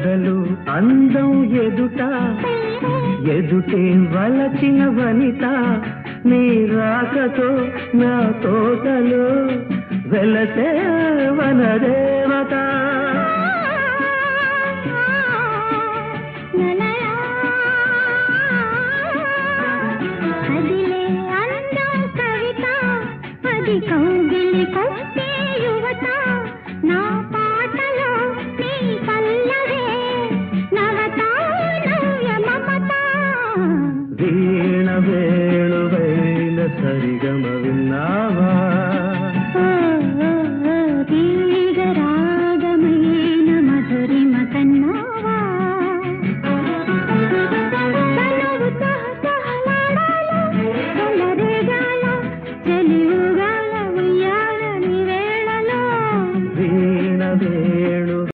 కలలు అందం ఎదుట ఎదుటే వలచిన వనిత నీ రాకతో నా తోటలో వెలసే వనదేవత